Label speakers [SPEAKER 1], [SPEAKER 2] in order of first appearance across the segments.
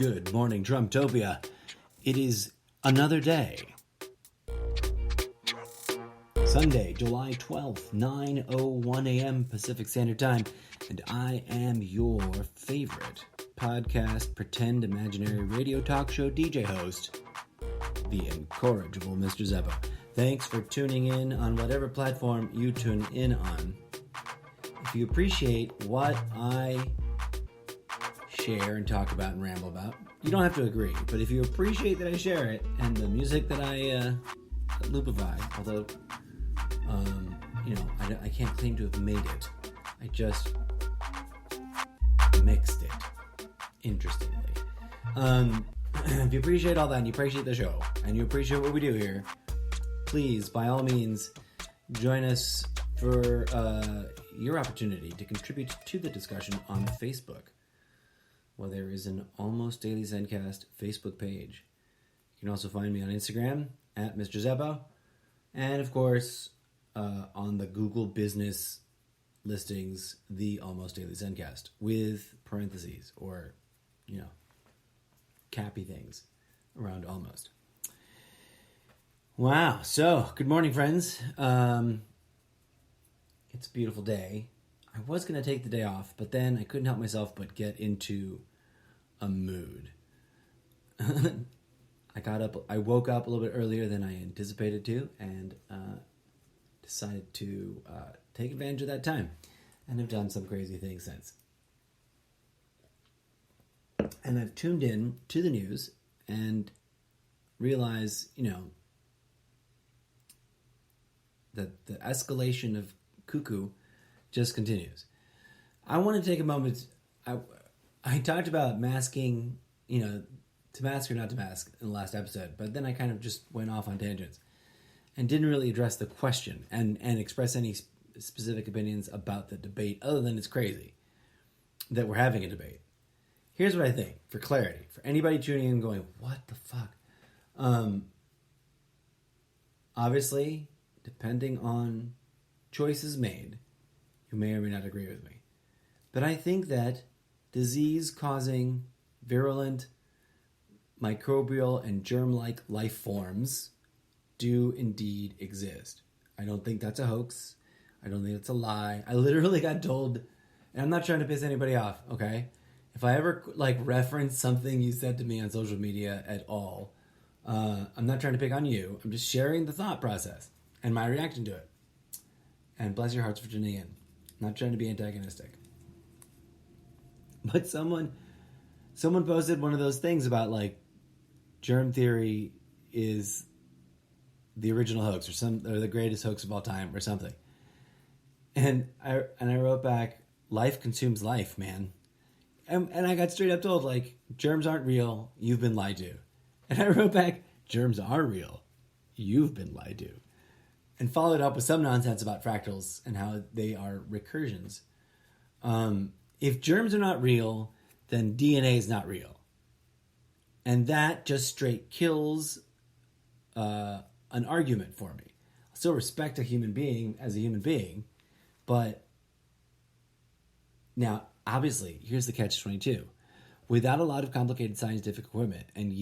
[SPEAKER 1] Good morning, Trumptopia. It is another day. Sunday, July 12th, 9:01 a.m. Pacific Standard Time, and I am your favorite podcast, pretend imaginary radio talk show DJ host, the incorrigible Mr. Zeppo. Thanks for tuning in on whatever platform you tune in on. If you appreciate what I share and talk about and ramble about, you don't have to agree, but if you appreciate that I share it and the music that I loopify, although I can't claim to have made it, I just mixed it interestingly. If you appreciate all that and you appreciate the show and you appreciate what we do here, please, by all means, join us for your opportunity to contribute to the discussion on Facebook. Well, there is an Almost Daily Zencast Facebook page. You can also find me on Instagram at Mr. Zeppo, and of course on the Google business listings, the Almost Daily Zencast with parentheses or cappy things around almost. Wow. So good morning, friends. It's a beautiful day. I was going to take the day off, but then I couldn't help myself but get into a mood. I woke up a little bit earlier than I anticipated to, and decided to take advantage of that time, and have done some crazy things since. And I've tuned in to the news and realized, that the escalation of cuckoo just continues. I want to take a moment. I talked about masking, to mask or not to mask in the last episode, but then I kind of just went off on tangents and didn't really address the question and express any specific opinions about the debate other than it's crazy that we're having a debate. Here's what I think, for clarity, for anybody tuning in going, what the fuck? Obviously, depending on choices made, you may or may not agree with me. But I think that disease-causing, virulent, microbial, and germ-like life forms do indeed exist. I don't think that's a hoax. I don't think that's a lie. I literally got told, and I'm not trying to piss anybody off, okay? If I ever reference something you said to me on social media at all, I'm not trying to pick on you. I'm just sharing the thought process and my reaction to it. And bless your hearts for tuning in. I'm not trying to be antagonistic. But someone posted one of those things about germ theory is the original hoax or the greatest hoax of all time or something. And I wrote back, life consumes life, man. And I got straight up told, germs aren't real, you've been lied to. And I wrote back, germs are real, you've been lied to. And followed up with some nonsense about fractals and how they are recursions. If germs are not real, then DNA is not real. And that just straight kills an argument for me. I still respect a human being as a human being, but now, obviously, here's the catch-22. Without a lot of complicated scientific equipment and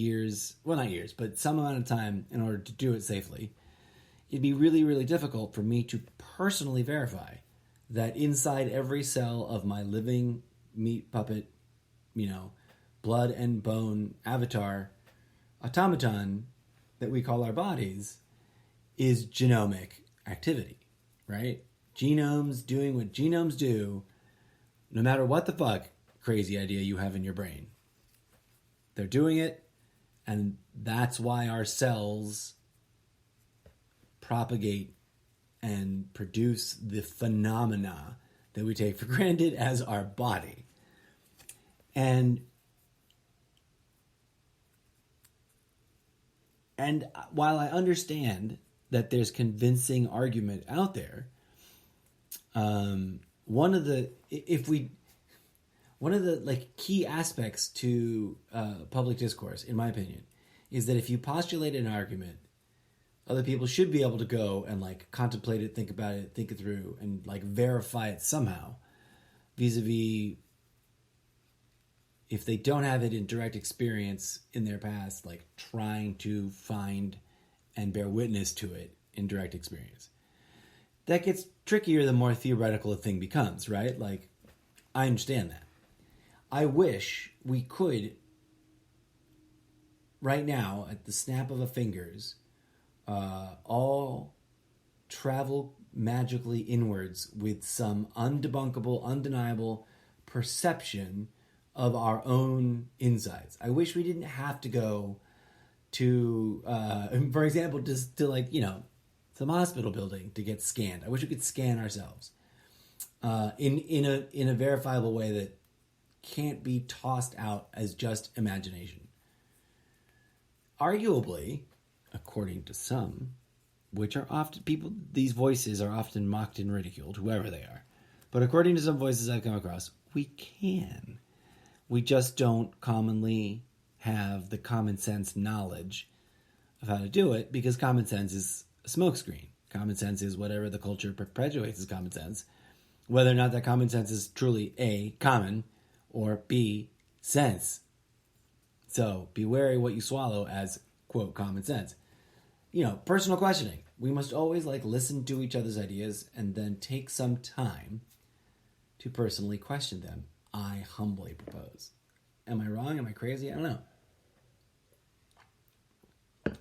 [SPEAKER 1] some amount of time in order to do it safely, it'd be really, really difficult for me to personally verify that inside every cell of my living meat puppet, blood and bone avatar automaton that we call our bodies is genomic activity, right? Genomes doing what genomes do, no matter what the fuck crazy idea you have in your brain. They're doing it, and that's why our cells propagate and produce the phenomena that we take for granted as our body. And while I understand that there's convincing argument out there, one of the key aspects to public discourse, in my opinion, is that if you postulate an argument, other people should be able to go and contemplate it, think about it, think it through, and verify it somehow, vis-a-vis if they don't have it in direct experience in their past, like trying to find and bear witness to it in direct experience. That gets trickier the more theoretical a thing becomes, right? Like, I understand that. I wish we could, right now, at the snap of a fingers, all travel magically inwards with some undebunkable, undeniable perception of our own insides. I wish we didn't have to go to, for example, just to like, some hospital building to get scanned. I wish we could scan ourselves in a verifiable way that can't be tossed out as just imagination. Arguably, according to some, which are often people, these voices are often mocked and ridiculed, whoever they are. But according to some voices I've come across, we can. We just don't commonly have the common sense knowledge of how to do it, because common sense is a smokescreen. Common sense is whatever the culture perpetuates as common sense, whether or not that common sense is truly A, common, or B, sense. So be wary what you swallow as, quote, common sense. Personal questioning. We must always listen to each other's ideas and then take some time to personally question them. I humbly propose. Am I wrong? Am I crazy? I don't know.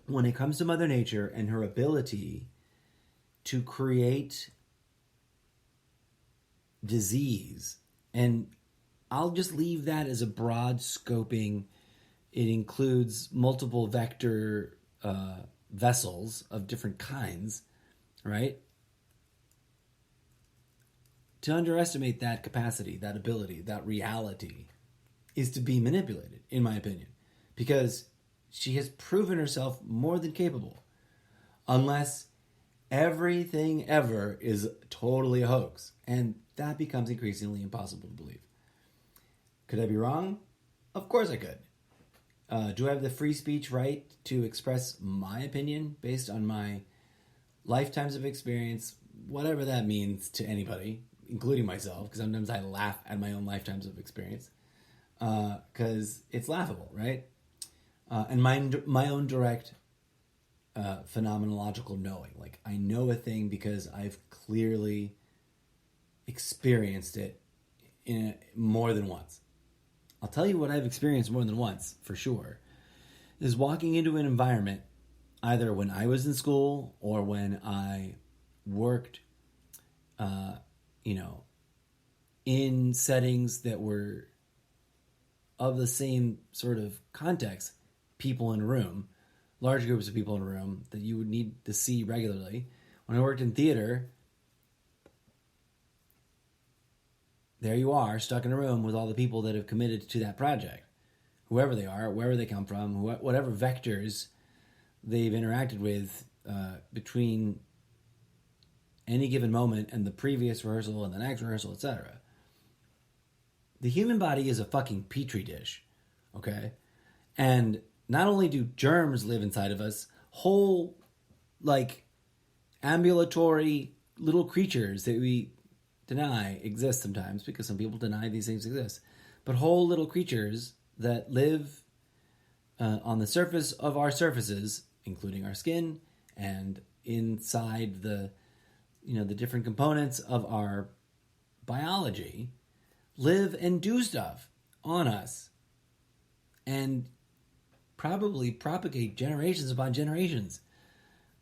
[SPEAKER 1] When it comes to Mother Nature and her ability to create disease, and I'll just leave that as a broad scoping. It includes multiple vector vessels of different kinds, right? To underestimate that capacity, that ability, that reality is to be manipulated, in my opinion, because she has proven herself more than capable, unless everything ever is totally a hoax, and that becomes increasingly impossible to believe. Could I be wrong? Of course I could. Do I have the free speech right to express my opinion based on my lifetimes of experience, whatever that means to anybody, including myself, because sometimes I laugh at my own lifetimes of experience, because it's laughable, right? And my own direct phenomenological knowing. Like, I know a thing because I've clearly experienced it more than once. I'll tell you what I've experienced more than once, for sure, is walking into an environment, either when I was in school or when I worked, in settings that were of the same sort of context, people in a room, large groups of people in a room that you would need to see regularly. When I worked in theater, there you are, stuck in a room with all the people that have committed to that project. Whoever they are, wherever they come from, whatever vectors they've interacted with between any given moment and the previous rehearsal and the next rehearsal, etc. The human body is a fucking petri dish, okay? And not only do germs live inside of us, whole, ambulatory little creatures that we deny exist sometimes, because some people deny these things exist, but whole little creatures that live on the surface of our surfaces, including our skin, and inside the different components of our biology, live and do stuff on us, and probably propagate generations upon generations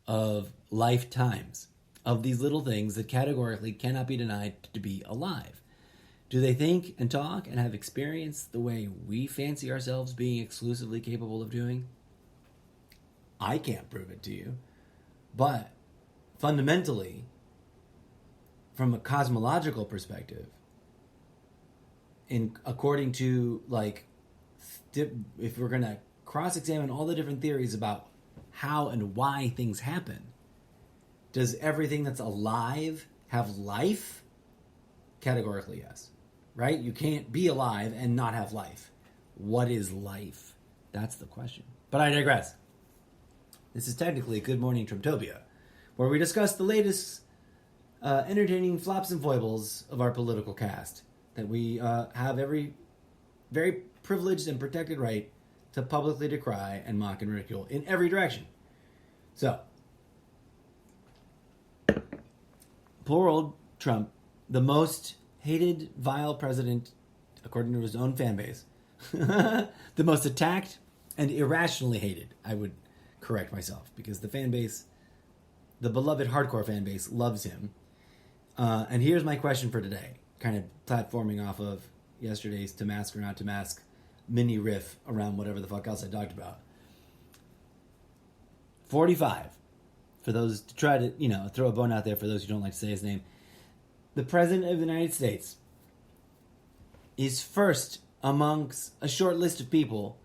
[SPEAKER 1] of lifetimes of these little things that categorically cannot be denied to be alive. Do they think and talk and have experience the way we fancy ourselves being exclusively capable of doing? I can't prove it to you. But fundamentally, from a cosmological perspective, according to, if we're going to cross-examine all the different theories about how and why things happen, does everything that's alive have life? Categorically, yes. Right? You can't be alive and not have life. What is life? That's the question. But I digress. This is technically Good Morning Trumptopia, where we discuss the latest entertaining flops and foibles of our political cast that we have every very privileged and protected right to publicly decry and mock and ridicule in every direction. So, poor old Trump, the most hated, vile president, according to his own fan base, the most attacked and irrationally hated. I would correct myself, because the fan base, the beloved hardcore fan base, loves him. And here's my question for today, kind of platforming off of yesterday's to mask or not to mask mini riff around whatever the fuck else I talked about. 45, for those to try to, throw a bone out there for those who don't like to say his name. The President of the United States is first amongst a short list of people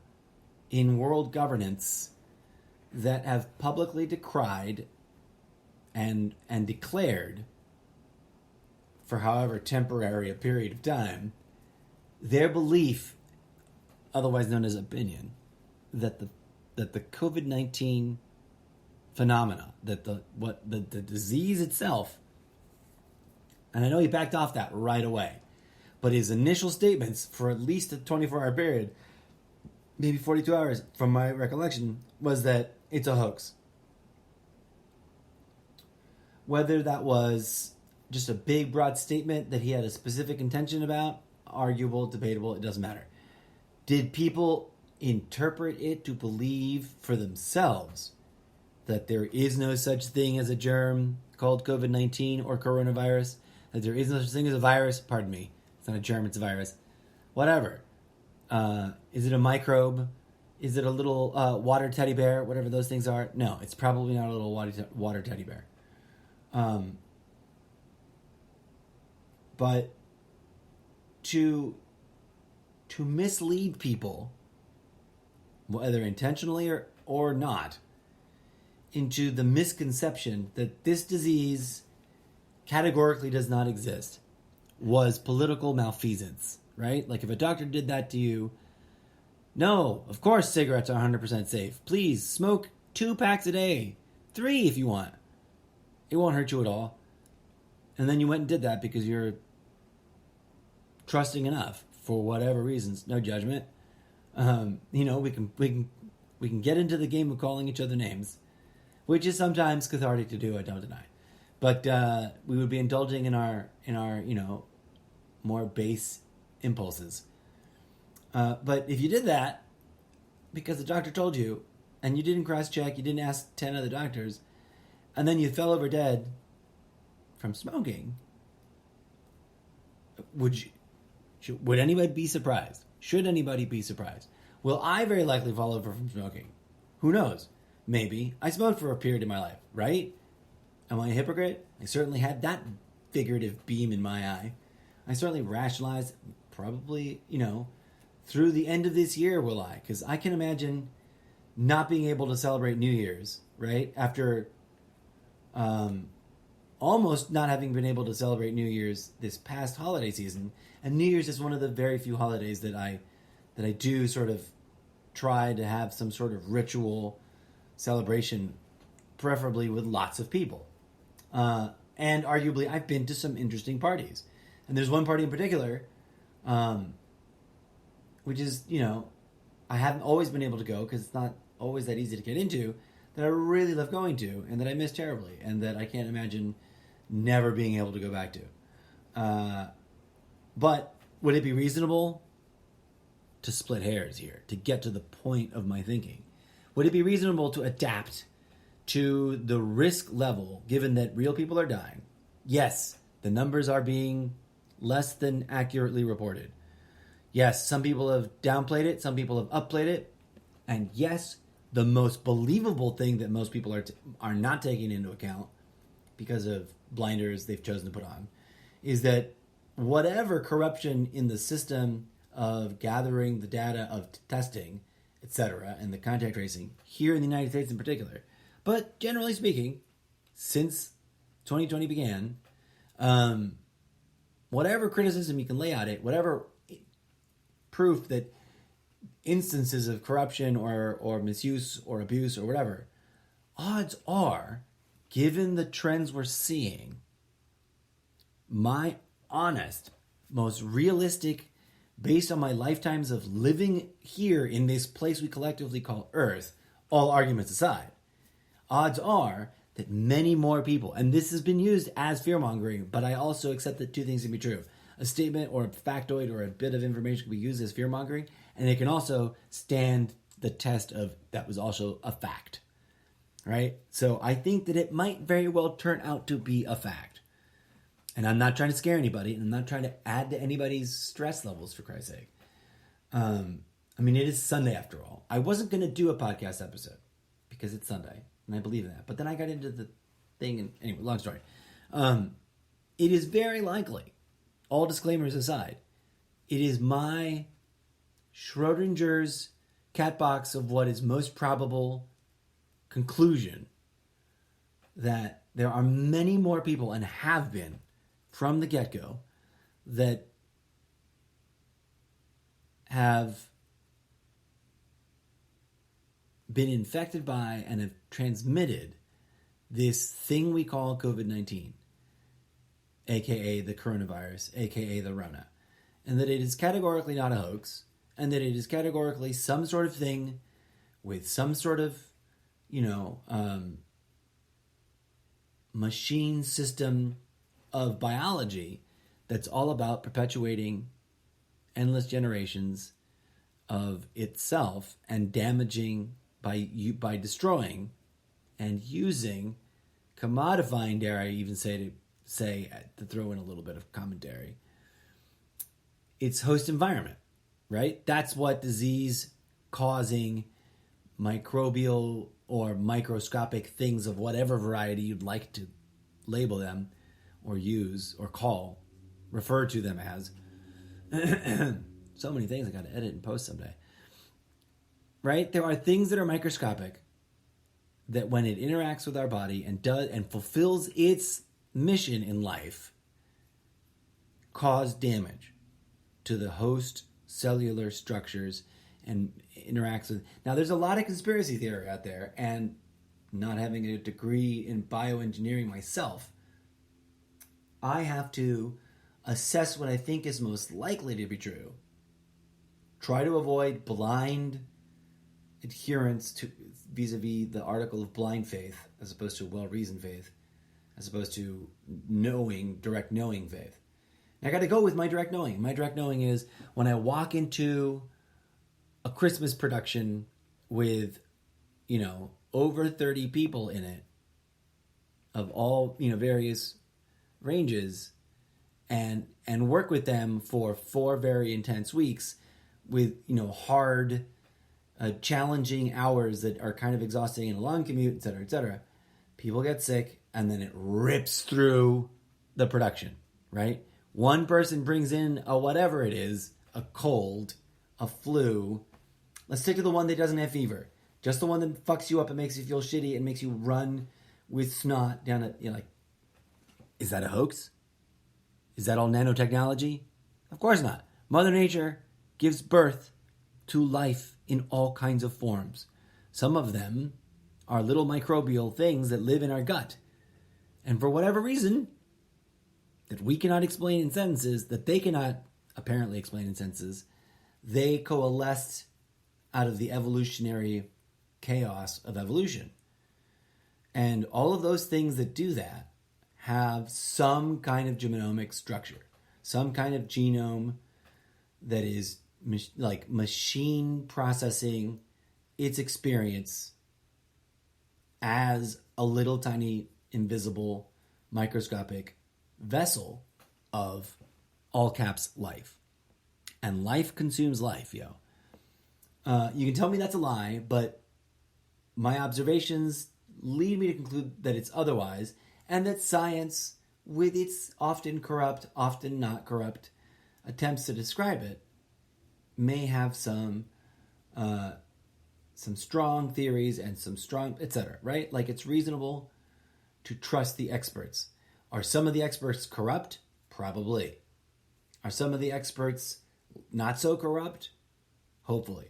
[SPEAKER 1] in world governance that have publicly decried and declared, for however temporary a period of time, their belief, otherwise known as opinion, that the COVID-19 phenomena, that the disease itself, and I know he backed off that right away, but his initial statements for at least a 24-hour period, maybe 42 hours from my recollection, was that it's a hoax. Whether that was just a big, broad statement that he had a specific intention about, arguable, debatable, it doesn't matter. Did people interpret it to believe for themselves that there is no such thing as a germ called COVID-19 or coronavirus? That there is no such thing as a virus? Pardon me. It's not a germ, it's a virus. Whatever. Is it a microbe? Is it a little water teddy bear? Whatever those things are. No, it's probably not a little water teddy bear. But to mislead people, whether intentionally or not, into the misconception that this disease categorically does not exist, was political malfeasance, right? Like if a doctor did that to you, no, of course cigarettes are 100% safe. Please smoke 2 packs a day, 3 if you want. It won't hurt you at all. And then you went and did that because you're trusting enough for whatever reasons. No judgment. We can get into the game of calling each other names, which is sometimes cathartic to do. I don't deny. But we would be indulging in our more base impulses. But if you did that because the doctor told you, and you didn't cross-check, you didn't ask 10 other doctors, and then you fell over dead from smoking, would anybody be surprised? Should anybody be surprised? Will I very likely fall over from smoking? Who knows? Maybe. I smoked for a period in my life, right? Am I a hypocrite? I certainly had that figurative beam in my eye. I certainly rationalized, probably, through the end of this year will I? Because I can imagine not being able to celebrate New Year's, right? After almost not having been able to celebrate New Year's this past holiday season. And New Year's is one of the very few holidays that I do sort of try to have some sort of ritual celebration, preferably with lots of people. And arguably, I've been to some interesting parties. And there's one party in particular, which is, I haven't always been able to go because it's not always that easy to get into, that I really love going to and that I miss terribly and that I can't imagine never being able to go back to. But would it be reasonable to split hairs here, to get to the point of my thinking? Would it be reasonable to adapt to the risk level, given that real people are dying? Yes, the numbers are being less than accurately reported. Yes, some people have downplayed it, some people have upplayed it, and yes, the most believable thing that most people are not taking into account, because of blinders they've chosen to put on, is that whatever corruption in the system of gathering the data of testing, etc., and the contact tracing here in the United States in particular, but generally speaking, since 2020 began, whatever criticism you can lay at it, whatever proof that instances of corruption or misuse or abuse or whatever, odds are, given the trends we're seeing, my honest, most realistic, based on my lifetimes of living here in this place we collectively call Earth, all arguments aside, odds are that many more people, and this has been used as fear-mongering, but I also accept that two things can be true. A statement or a factoid or a bit of information can be used as fear-mongering, and it can also stand the test of that was also a fact, right? So I think that it might very well turn out to be a fact. And I'm not trying to scare anybody, and I'm not trying to add to anybody's stress levels, for Christ's sake. I mean, it is Sunday after all. I wasn't going to do a podcast episode because it's Sunday, and I believe in that. But then I got into the thing, and anyway, long story. It is very likely, all disclaimers aside, it is my Schrodinger's cat box of what is most probable conclusion that there are many more people, and have been from the get-go, that have been infected by and have transmitted this thing we call COVID-19, aka the coronavirus, aka the Rona, and that it is categorically not a hoax, and that it is categorically some sort of thing with some sort of, machine system of biology that's all about perpetuating endless generations of itself and damaging by destroying and using, commodifying, dare I even say to throw in a little bit of commentary, its host environment, right? That's what disease-causing microbial or microscopic things of whatever variety you'd like to label them or use or refer to them as. So many things I got to edit and post someday. Right? There are things that are microscopic that when it interacts with our body and does and fulfills its mission in life, cause damage to the host cellular structures and interacts with. Now, there's a lot of conspiracy theory out there, and not having a degree in bioengineering myself, I have to assess what I think is most likely to be true. Try to avoid blind adherence to vis-a-vis the article of blind faith, as opposed to well-reasoned faith, as opposed to direct knowing faith. And I got to go with my direct knowing. My direct knowing is when I walk into a Christmas production with, over 30 people in it, of all, various ranges, and work with them for 4 very intense weeks with, hard, challenging hours that are kind of exhausting and a long commute, et cetera, et cetera. People get sick, and then it rips through the production, right? One person brings in a whatever it is, a cold, a flu. Let's stick to the one that doesn't have fever. Just the one that fucks you up and makes you feel shitty and makes you run with snot down it. You're like, is that a hoax? Is that all nanotechnology? Of course not. Mother Nature gives birth to life in all kinds of forms. Some of them are little microbial things that live in our gut. And for whatever reason that we cannot explain in sentences, that they cannot apparently explain in sentences, they coalesced out of the evolutionary chaos of evolution. And all of those things that do that have some kind of genomic structure, some kind of genome that is like machine processing its experience as a little tiny invisible microscopic vessel of all caps life. And life consumes life, yo. You can tell me that's a lie, but my observations lead me to conclude that it's otherwise, and that science, with its often corrupt, often not corrupt attempts to describe it, may have some strong theories and some strong, etc., right? Like, it's reasonable to trust the experts. Are some of the experts corrupt? Probably. Are some of the experts not so corrupt? Hopefully.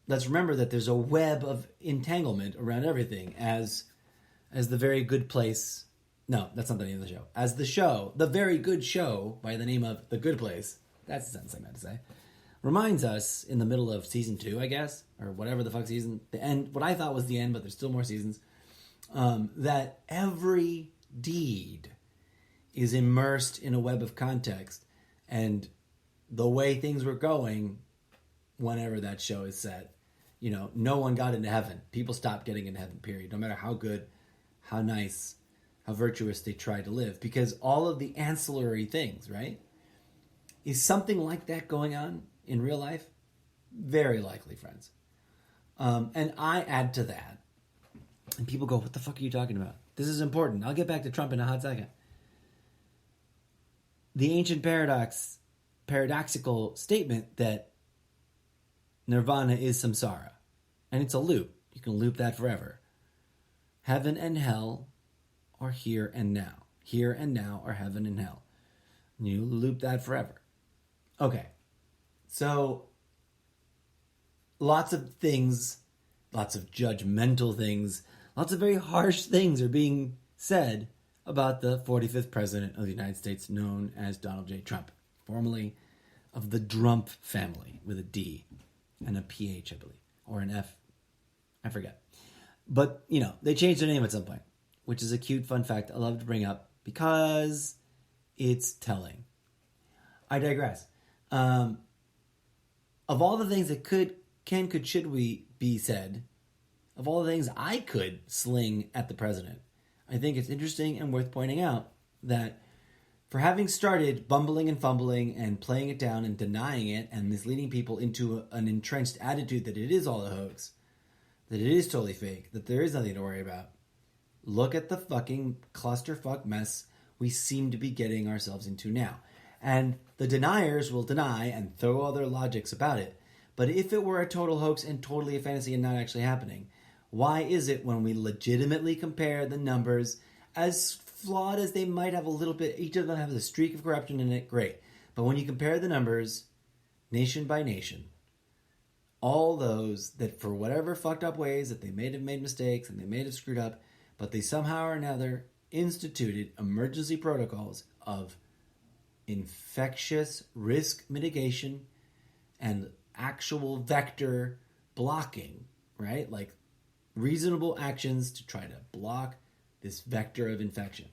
[SPEAKER 1] Let's remember that there's a web of entanglement around everything, as the very good place. No, that's not the name of the show. As the show, the very good show by the name of The Good Place. That's the sentence I meant to say. Reminds us in the middle of season 2, I guess, or whatever the fuck season, the end, what I thought was the end, but there's still more seasons, that every deed is immersed in a web of context, and the way things were going whenever that show is set, you know, no one got into heaven. People stopped getting into heaven, period. No matter how good, how nice, how virtuous they tried to live. Because all of the ancillary things, right? Is something like that going on in real life? Very likely, friends. And I add to that. And people go, what the fuck are you talking about? This is important. I'll get back to Trump in a hot second. The ancient paradoxical statement that nirvana is samsara. And it's a loop. You can loop that forever. Heaven and hell are here and now. Here and now are heaven and hell. And you loop that forever. Okay. So, lots of things, lots of judgmental things, lots of very harsh things are being said about the 45th president of the United States, known as Donald J. Trump, formerly of the Drump family, with a D and a PH, I believe, or an F. I forget. But, you know, they changed their name at some point, which is a cute, fun fact I love to bring up because it's telling. I digress. Of all the things that could, should we be said, of all the things I could sling at the president, I think it's interesting and worth pointing out that for having started bumbling and fumbling and playing it down and denying it and misleading people into an entrenched attitude that it is all a hoax, that it is totally fake, that there is nothing to worry about, look at the fucking clusterfuck mess we seem to be getting ourselves into now. And the deniers will deny and throw all their logics about it. But if it were a total hoax and totally a fantasy and not actually happening, why is it when we legitimately compare the numbers, as flawed as they might have a little bit, each of them have a streak of corruption in it, great. But when you compare the numbers, nation by nation, all those that for whatever fucked up ways that they may have made mistakes and they may have screwed up, but they somehow or another instituted emergency protocols of infectious risk mitigation and actual vector blocking, right? Like reasonable actions to try to block this vector of infection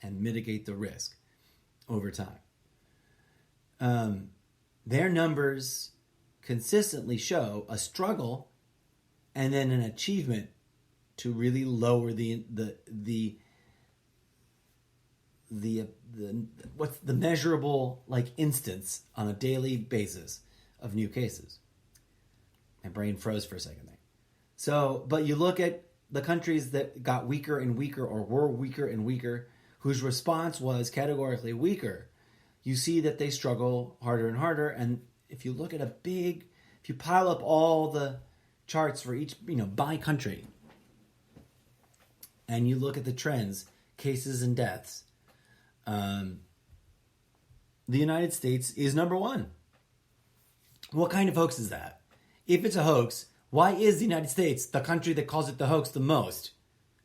[SPEAKER 1] and mitigate the risk over time. Their numbers consistently show a struggle and then an achievement to really lower the what's the measurable like instance on a daily basis of new cases. My brain froze for a second there. So, but you look at the countries that got weaker and weaker or were weaker and weaker, whose response was categorically weaker, you see that they struggle harder and harder. And if you look at if you pile up all the charts for each, by country, and you look at the trends, cases and deaths, the United States is number one. What kind of hoax is that? If it's a hoax, why is the United States the country that calls it the hoax the most?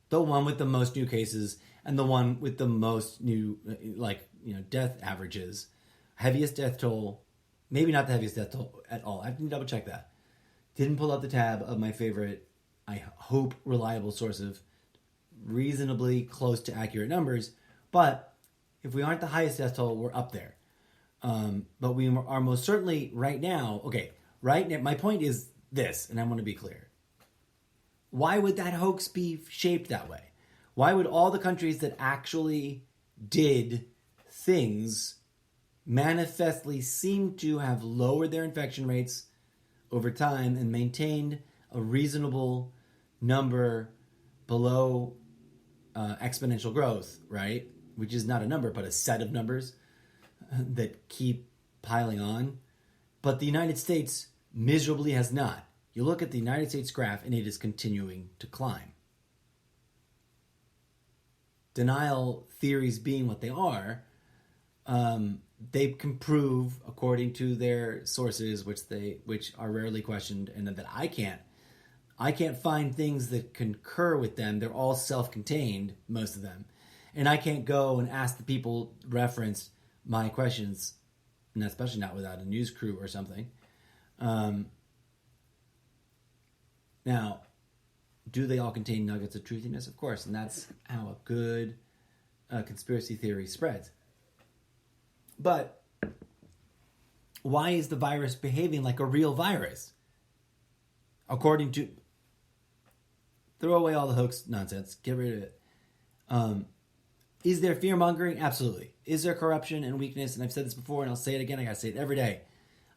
[SPEAKER 1] The one with the most new cases and the one with the most new, death averages. Heaviest death toll. Maybe not the heaviest death toll at all. I have to double check that. Didn't pull up the tab of my favorite, I hope, reliable source of reasonably close to accurate numbers. But if we aren't the highest death toll, we're up there. But we are most certainly right now. Okay, right now, my point is this, and I want to be clear. Why would that hoax be shaped that way? Why would all the countries that actually did things manifestly seem to have lowered their infection rates over time and maintained a reasonable number below exponential growth, right? Which is not a number, but a set of numbers that keep piling on. But the United States miserably has not. You look at the United States graph and it is continuing to climb. Denial theories being what they are, they can prove, according to their sources, which are rarely questioned, and that I can't find things that concur with them. They're all self-contained, most of them. And I can't go and ask the people referenced my questions and especially not without a news crew or something. Now, do they all contain nuggets of truthiness? Of course, and that's how a good conspiracy theory spreads. But why is the virus behaving like a real virus? According to... Throw away all the hoax nonsense. Get rid of it. Is there fear-mongering? Absolutely. Is there corruption and weakness? And I've said this before, and I'll say it again. I gotta say it every day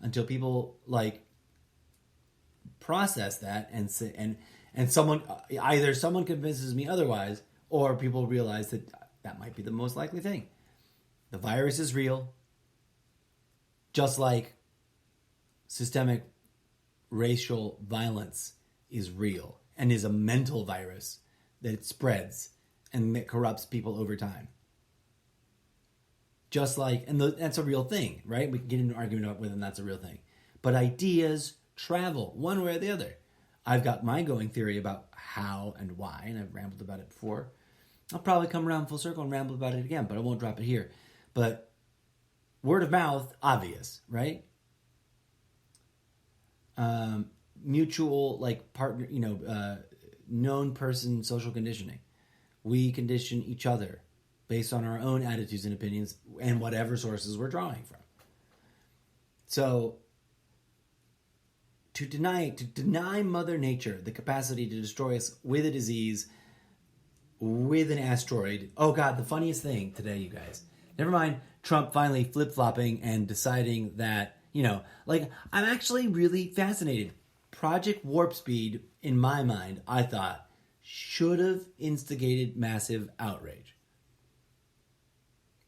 [SPEAKER 1] until people process that and say, and someone convinces me otherwise, or people realize that might be the most likely thing. The virus is real, just like systemic racial violence is real and is a mental virus that spreads and that corrupts people over time. Just like, and that's a real thing, right? We can get into an argument about whether that's a real thing. But ideas travel one way or the other. I've got my going theory about how and why, and I've rambled about it before. I'll probably come around full circle and ramble about it again, but I won't drop it here. But word of mouth, obvious, right? Mutual, partner, known person social conditioning. We condition each other based on our own attitudes and opinions and whatever sources we're drawing from. So, to deny Mother Nature the capacity to destroy us with a disease, with an asteroid. Oh God, the funniest thing today, you guys. Never mind Trump finally flip-flopping and deciding that, I'm actually really fascinated. Project Warp Speed, in my mind, I thought, should have instigated massive outrage.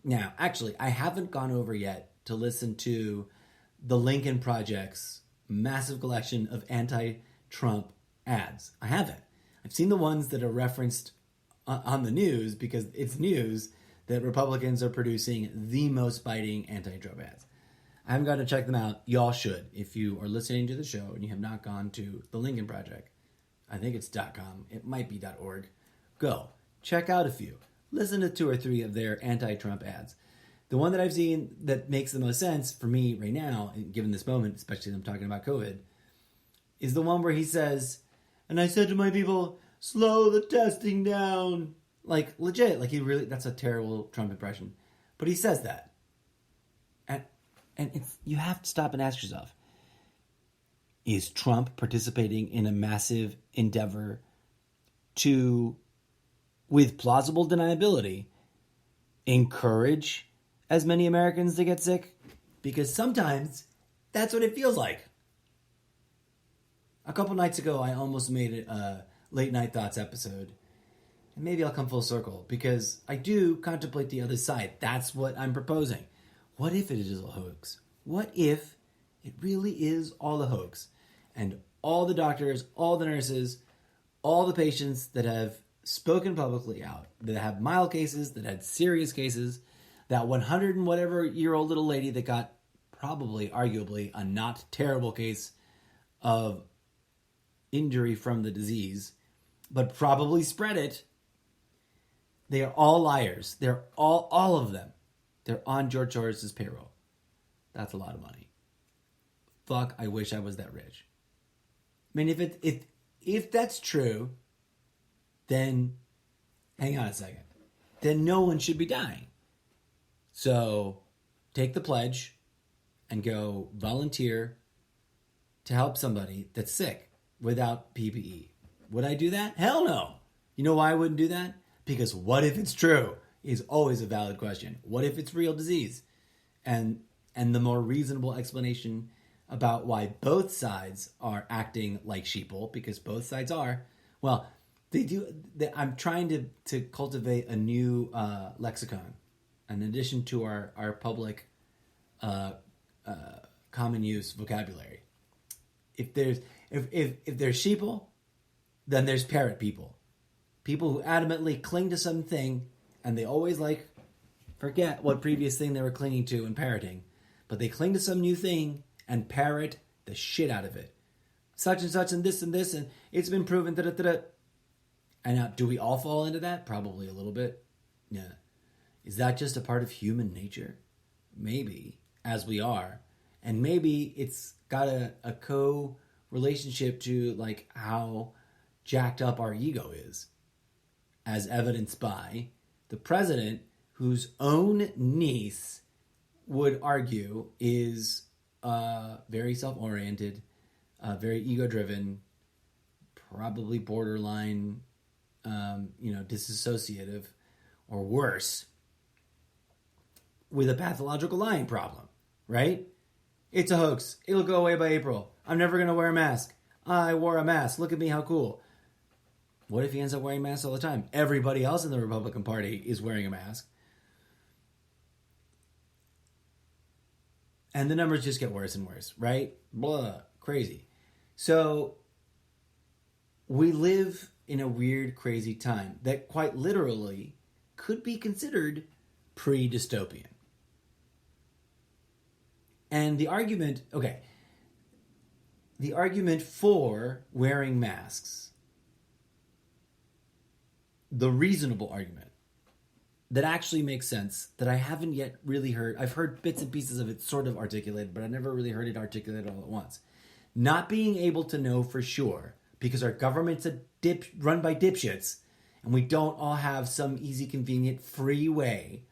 [SPEAKER 1] Now, actually, I haven't gone over yet to listen to the Lincoln Project's massive collection of anti-Trump ads. I haven't. I've seen the ones that are referenced on the news because it's news that Republicans are producing the most biting anti-Trump ads. I haven't gotten to check them out. Y'all should. If you are listening to the show and you have not gone to the Lincoln Project, I think it's .com. It might be .org. Go. Check out a few. Listen to 2 or 3 of their anti-Trump ads. The one that I've seen that makes the most sense for me right now, given this moment, especially when I'm talking about COVID, is the one where he says, and I said to my people, slow the testing down. Legit. He really, that's a terrible Trump impression. But he says that. And you have to stop and ask yourself, is Trump participating in a massive endeavor to, with plausible deniability, encourage as many Americans to get sick? Because sometimes that's what it feels like. A couple nights ago, I almost made a Late Night Thoughts episode. And maybe I'll come full circle because I do contemplate the other side. That's what I'm proposing. What if it is a hoax? What if it really is all a hoax? And all the doctors, all the nurses, all the patients that have spoken publicly out, that have mild cases, that had serious cases, that 100 and whatever year old little lady that got probably, arguably, a not terrible case of injury from the disease, but probably spread it, they are all liars. They're all of them. They're on George Soros's payroll. That's a lot of money. Fuck, I wish I was that rich. I mean, if that's true, then hang on a second. Then no one should be dying. So take the pledge and go volunteer to help somebody that's sick without PPE. Would I do that? Hell no. You know why I wouldn't do that? Because what if it's true is always a valid question. What if it's real disease? And the more reasonable explanation about why both sides are acting like sheeple, because both sides are, well, they do. I'm trying to cultivate a new lexicon, in addition to our public common use vocabulary. If there's sheeple, then there's parrot people. People who adamantly cling to something, and they always forget what previous thing they were clinging to and parroting, but they cling to some new thing and parrot the shit out of it. Such and such and this, and it's been proven, da-da-da-da. And now, do we all fall into that? Probably a little bit. Yeah. Is that just a part of human nature? Maybe. as we are. And maybe it's got a co-relationship to like how jacked up our ego is, as evidenced by the president, whose own niece would argue is very self-oriented, very ego-driven, probably borderline, disassociative or worse, with a pathological lying problem, right? It's a hoax. It'll go away by April. I'm never going to wear a mask. I wore a mask. Look at me, how cool. What if he ends up wearing masks all the time? Everybody else in the Republican Party is wearing a mask. And the numbers just get worse and worse, right? Blah, crazy. So we live in a weird, crazy time that quite literally could be considered pre-dystopian. And the argument for wearing masks, the reasonable argument that actually makes sense, that I haven't yet really heard. I've heard bits and pieces of it sort of articulated, but I never really heard it articulated all at once. Not being able to know for sure, because our government's run by dipshits, and we don't all have some easy, convenient, free way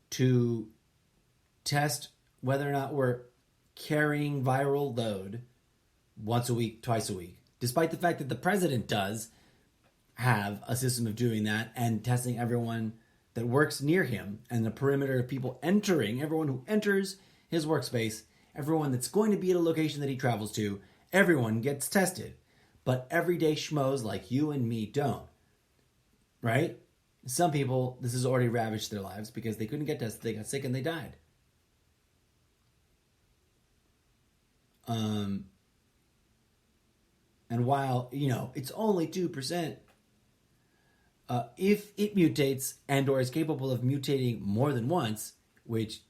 [SPEAKER 1] to test whether or not we're carrying viral load once a week, twice a week. Despite the fact that the president does have a system of doing that and testing everyone that works near him and the perimeter of people entering, everyone who enters his workspace, everyone that's going to be at a location that he travels to, everyone gets tested. But everyday schmoes like you and me don't. Right? Some people, this has already ravaged their lives because they couldn't get tested, they got sick and they died. And while, it's only 2%, if it mutates and or is capable of mutating more than once, which,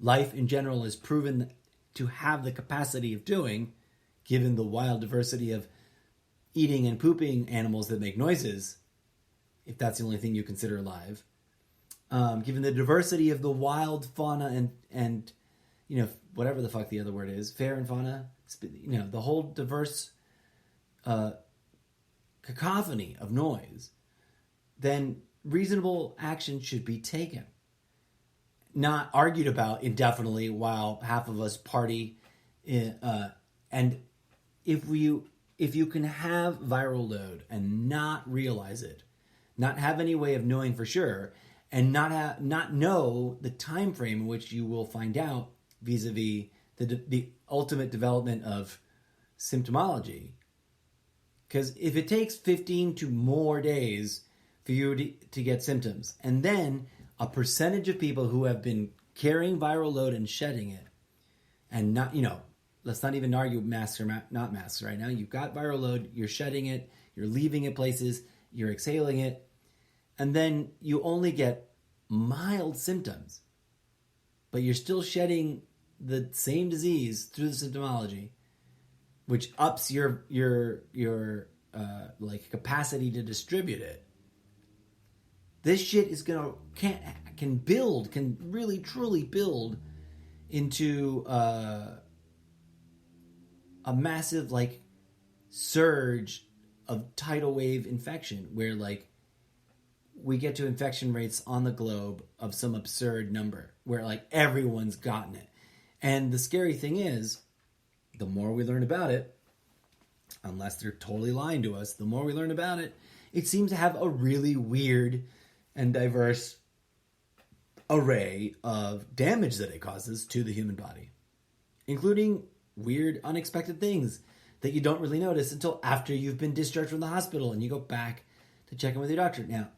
[SPEAKER 1] life in general is proven to have the capacity of doing, given the wild diversity of eating and pooping animals that make noises, if that's the only thing you consider alive, given the diversity of the wild fauna and whatever the fuck the other word is, fair and fauna, the whole diverse cacophony of noise, then reasonable action should be taken. Not argued about indefinitely while half of us party. And if you can have viral load and not realize it, not have any way of knowing for sure, and not know the time frame in which you will find out vis-a-vis the ultimate development of symptomology. Because if it takes 15 to more days for you to get symptoms, and then a percentage of people who have been carrying viral load and shedding it, and not, let's not even argue masks or not masks right now. You've got viral load, you're shedding it, you're leaving it places, you're exhaling it, and then you only get mild symptoms, but you're still shedding the same disease through the symptomology, which ups your capacity to distribute it. This shit is can really truly build into a massive surge of tidal wave infection, where we get to infection rates on the globe of some absurd number, where everyone's gotten it. And the scary thing is, the more we learn about it, unless they're totally lying to us, the more we learn about it, it seems to have a really weird and diverse array of damage that it causes to the human body, including weird, unexpected things that you don't really notice until after you've been discharged from the hospital and you go back to check in with your doctor. Now,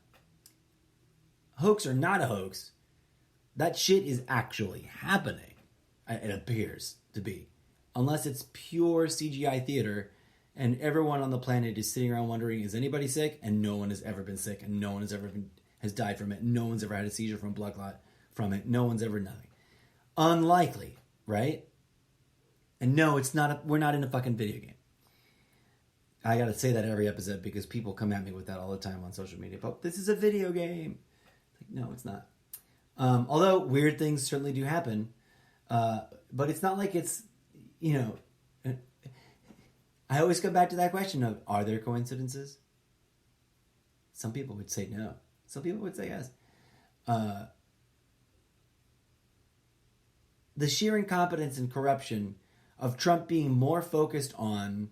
[SPEAKER 1] hoax or not a hoax, that shit is actually happening. It appears to be. Unless it's pure CGI theater and everyone on the planet is sitting around wondering, is anybody sick? And no one has ever been sick, and no one has died from it. No one's ever had a seizure from blood clot from it. No one's ever nothing. Unlikely, right? And no, we're not in a fucking video game. I gotta say that every episode because people come at me with that all the time on social media. But this is a video game. No, it's not. Although weird things certainly do happen, but it's not like it's, you know, I always come back to that question of, are there coincidences? Some people would say no. Some people would say yes. The sheer incompetence and corruption of Trump being more focused on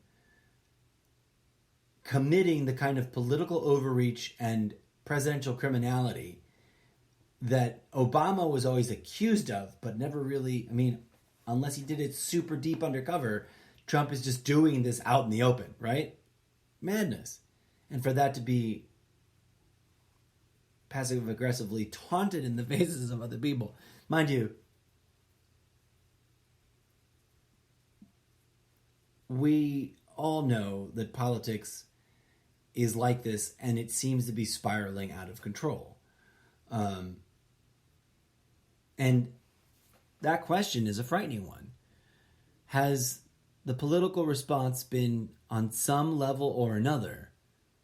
[SPEAKER 1] committing the kind of political overreach and presidential criminality that Obama was always accused of, but never really, I mean, unless he did it super deep undercover, Trump is just doing this out in the open, right? Madness. And for that to be passive-aggressively taunted in the faces of other people. Mind you, we all know that politics is like this, and it seems to be spiraling out of control. And that question is a frightening one. Has the political response been, on some level or another,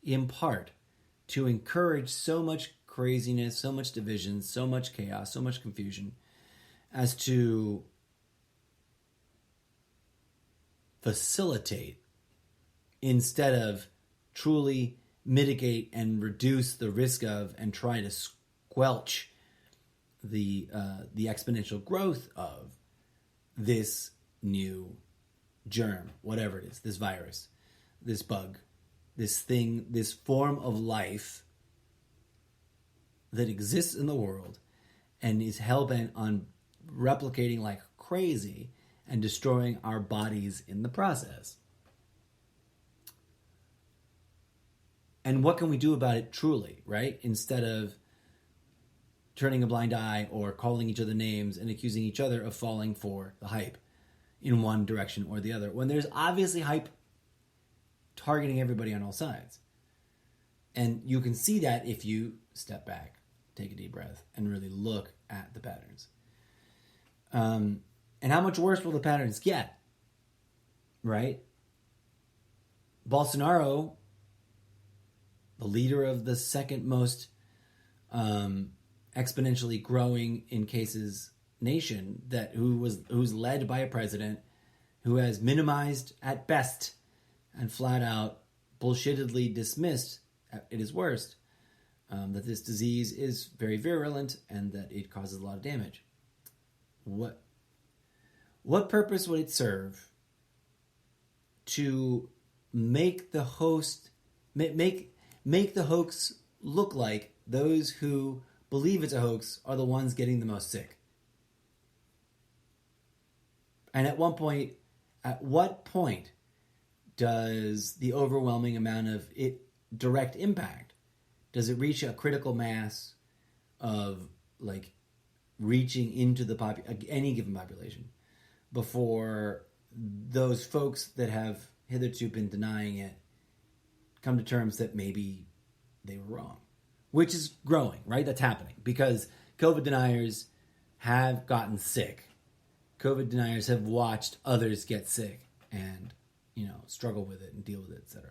[SPEAKER 1] in part, to encourage so much craziness, so much division, so much chaos, so much confusion, as to facilitate instead of truly mitigate and reduce the risk of and try to squelch the exponential growth of this new germ, whatever it is, this virus, this bug, this thing, this form of life that exists in the world and is hell-bent on replicating like crazy and destroying our bodies in the process. And what can we do about it truly, right? Instead of turning a blind eye or calling each other names and accusing each other of falling for the hype in one direction or the other, when there's obviously hype targeting everybody on all sides. And you can see that if you step back, take a deep breath, and really look at the patterns. And how much worse will the patterns get? Right? Bolsonaro, the leader of the second most exponentially growing in cases nation, who's led by a president who has minimized at best and flat out bullshittedly dismissed at his worst that this disease is very virulent and that it causes a lot of damage. What purpose would it serve to make the host make the hoax look like those who believe it's a hoax are the ones getting the most sick? And at what point does the overwhelming amount of direct impact, does it reach a critical mass of like reaching into any given population before those folks that have hitherto been denying it come to terms that maybe they were wrong? Which is growing, right? That's happening because COVID deniers have gotten sick. COVID deniers have watched others get sick and, struggle with it and deal with it, etc.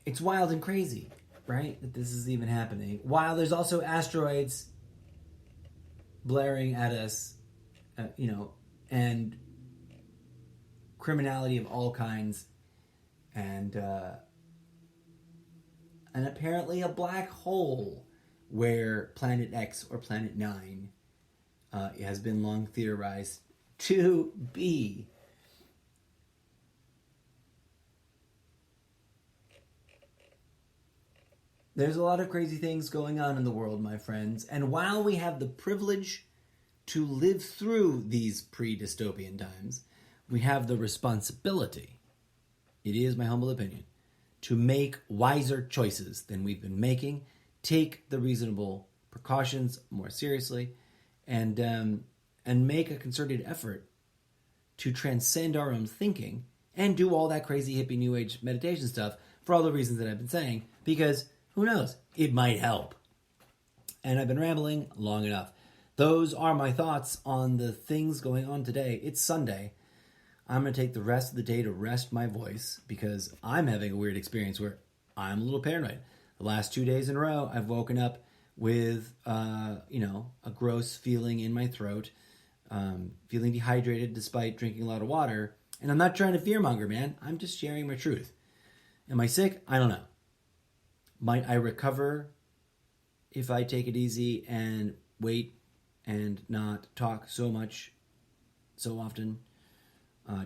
[SPEAKER 1] It's wild and crazy, right? That this is even happening. While there's also asteroids blaring at us, and criminality of all kinds, and apparently a black hole where Planet X or Planet 9 has been long theorized to be. There's a lot of crazy things going on in the world, my friends, and while we have the privilege to live through these pre-dystopian times, we have the responsibility, it is my humble opinion, to make wiser choices than we've been making, take the reasonable precautions more seriously, and make a concerted effort to transcend our own thinking and do all that crazy hippie new age meditation stuff for all the reasons that I've been saying, because who knows, it might help. And I've been rambling long enough. Those are my thoughts on the things going on today. It's Sunday. I'm going to take the rest of the day to rest my voice because I'm having a weird experience where I'm a little paranoid. The last 2 days in a row, I've woken up with, a gross feeling in my throat, feeling dehydrated despite drinking a lot of water. And I'm not trying to fearmonger, man. I'm just sharing my truth. Am I sick? I don't know. Might I recover if I take it easy and wait and not talk so much, so often?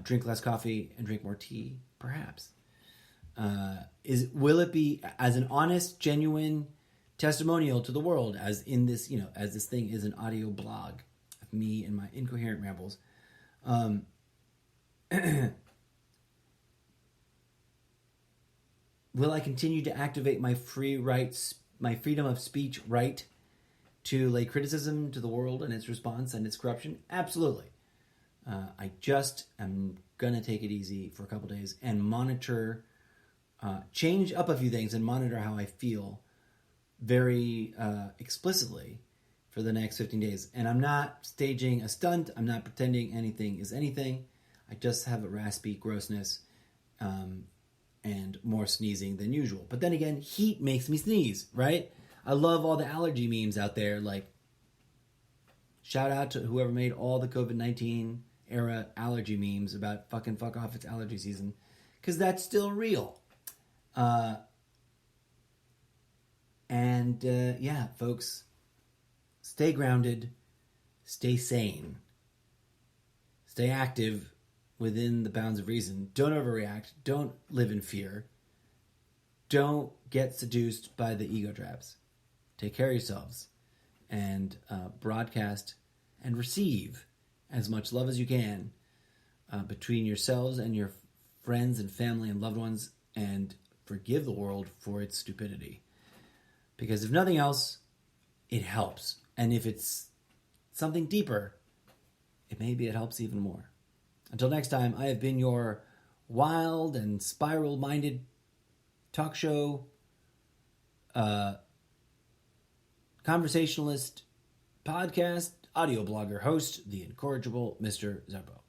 [SPEAKER 1] Drink less coffee and drink more tea? Perhaps. Will it be as an honest, genuine testimonial to the world, as in this, as this thing is an audio blog of me and my incoherent rambles? Will I continue to activate my my freedom of speech right to lay criticism to the world and its response and its corruption? Absolutely. I just am gonna take it easy for a couple days and monitor, change up a few things and monitor how I feel very explicitly for the next 15 days. And I'm not staging a stunt. I'm not pretending anything is anything. I just have a raspy grossness and more sneezing than usual. But then again, heat makes me sneeze, right? I love all the allergy memes out there. Like, shout out to whoever made all the COVID-19 era allergy memes about fuck off, it's allergy season. Because that's still real. Yeah, folks, stay grounded, stay sane, stay active within the bounds of reason. Don't overreact. Don't live in fear. Don't get seduced by the ego traps. Take care of yourselves and broadcast and receive as much love as you can between yourselves and your friends and family and loved ones, and forgive the world for its stupidity. Because if nothing else, it helps. And if it's something deeper, maybe it helps even more. Until next time, I have been your wild and spiral-minded talk show conversationalist podcast audio blogger host, the incorrigible Mr. Zarbo.